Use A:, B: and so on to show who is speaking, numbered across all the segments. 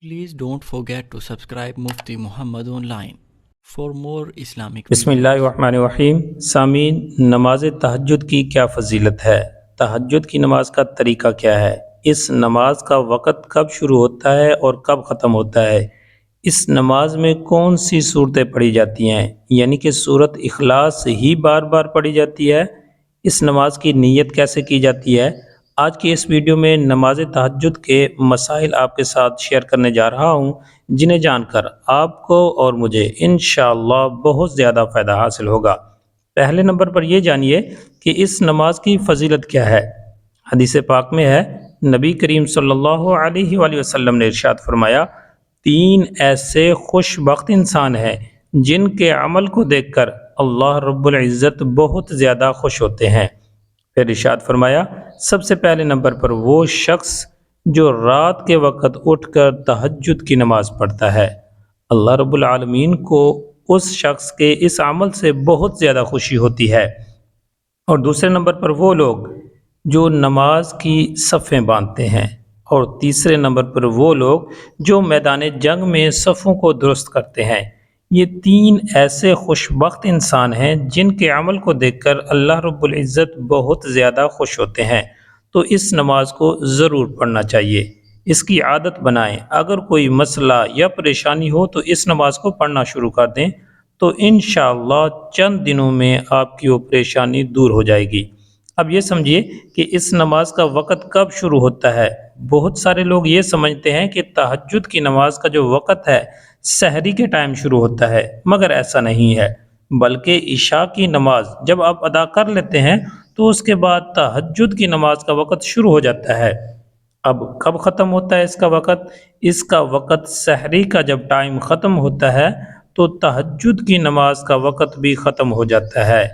A: Please don't forget to subscribe Mufti Muhammad Online for more Islamic
B: بسم
A: videos.
B: اللہ الرحمن الرحیم۔ سامعین، نماز تہجد کی کیا فضیلت ہے؟ تہجد کی نماز کا طریقہ کیا ہے؟ اس نماز کا وقت کب شروع ہوتا ہے اور کب ختم ہوتا ہے؟ اس نماز میں کون سی صورتیں پڑھی جاتی ہیں؟ یعنی کہ سورت اخلاص ہی بار بار پڑھی جاتی ہے؟ اس نماز کی نیت کیسے کی جاتی ہے؟ آج کی اس ویڈیو میں نماز تہجد کے مسائل آپ کے ساتھ شیئر کرنے جا رہا ہوں، جنہیں جان کر آپ کو اور مجھے انشاءاللہ بہت زیادہ فائدہ حاصل ہوگا۔ پہلے نمبر پر یہ جانیے کہ اس نماز کی فضیلت کیا ہے۔ حدیث پاک میں ہے، نبی کریم صلی اللہ علیہ وآلہ وسلم نے ارشاد فرمایا، 3 ایسے خوش بخت انسان ہیں جن کے عمل کو دیکھ کر اللہ رب العزت بہت زیادہ خوش ہوتے ہیں۔ پھر ارشاد فرمایا، سب سے پہلے نمبر پر وہ شخص جو رات کے وقت اٹھ کر تہجد کی نماز پڑھتا ہے، اللہ رب العالمین کو اس شخص کے اس عمل سے بہت زیادہ خوشی ہوتی ہے۔ اور دوسرے نمبر پر وہ لوگ جو نماز کی صفیں باندھتے ہیں، اور تیسرے نمبر پر وہ لوگ جو میدان جنگ میں صفوں کو درست کرتے ہیں۔ یہ 3 ایسے خوش بخت انسان ہیں جن کے عمل کو دیکھ کر اللہ رب العزت بہت زیادہ خوش ہوتے ہیں۔ تو اس نماز کو ضرور پڑھنا چاہیے، اس کی عادت بنائیں۔ اگر کوئی مسئلہ یا پریشانی ہو تو اس نماز کو پڑھنا شروع کر دیں، تو انشاءاللہ چند دنوں میں آپ کی وہ پریشانی دور ہو جائے گی۔ اب یہ سمجھیے کہ اس نماز کا وقت کب شروع ہوتا ہے۔ بہت سارے لوگ یہ سمجھتے ہیں کہ تہجد کی نماز کا جو وقت ہے سحری کے ٹائم شروع ہوتا ہے، مگر ایسا نہیں ہے، بلکہ عشاء کی نماز جب آپ ادا کر لیتے ہیں تو اس کے بعد تہجد کی نماز کا وقت شروع ہو جاتا ہے۔ اب کب ختم ہوتا ہے اس کا وقت؟ اس کا وقت سحری کا جب ٹائم ختم ہوتا ہے تو تہجد کی نماز کا وقت بھی ختم ہو جاتا ہے۔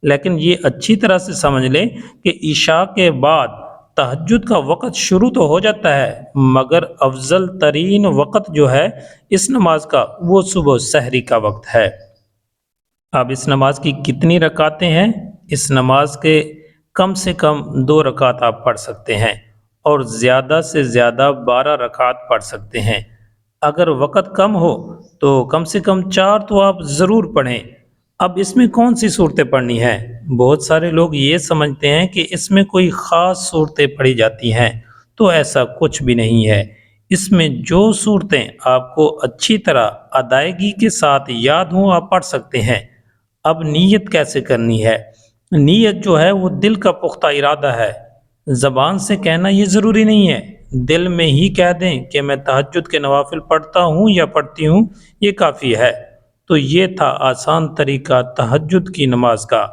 B: لیکن یہ اچھی طرح سے سمجھ لیں کہ عشاء کے بعد تہجد کا وقت شروع تو ہو جاتا ہے، مگر افضل ترین وقت جو ہے اس نماز کا وہ صبح سحری کا وقت ہے۔ اب اس نماز کی کتنی رکعتیں ہیں؟ اس نماز کے کم سے کم 2 رکعت آپ پڑھ سکتے ہیں، اور زیادہ سے زیادہ 12 رکعت پڑھ سکتے ہیں۔ اگر وقت کم ہو تو کم سے کم 4 تو آپ ضرور پڑھیں۔ اب اس میں کون سی صورتیں پڑھنی ہیں؟ بہت سارے لوگ یہ سمجھتے ہیں کہ اس میں کوئی خاص صورتیں پڑھی جاتی ہیں، تو ایسا کچھ بھی نہیں ہے۔ اس میں جو صورتیں آپ کو اچھی طرح ادائیگی کے ساتھ یاد ہوں آپ پڑھ سکتے ہیں۔ اب نیت کیسے کرنی ہے؟ نیت جو ہے وہ دل کا پختہ ارادہ ہے، زبان سے کہنا یہ ضروری نہیں ہے۔ دل میں ہی کہہ دیں کہ میں تہجد کے نوافل پڑھتا ہوں یا پڑھتی ہوں، یہ کافی ہے۔ تو یہ تھا آسان طریقہ تہجد کی نماز کا،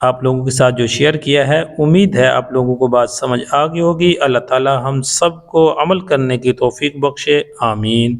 B: آپ لوگوں کے ساتھ جو شیئر کیا ہے۔ امید ہے آپ لوگوں کو بات سمجھ آ گئی ہوگی۔ اللہ تعالی ہم سب کو عمل کرنے کی توفیق بخشے، آمین۔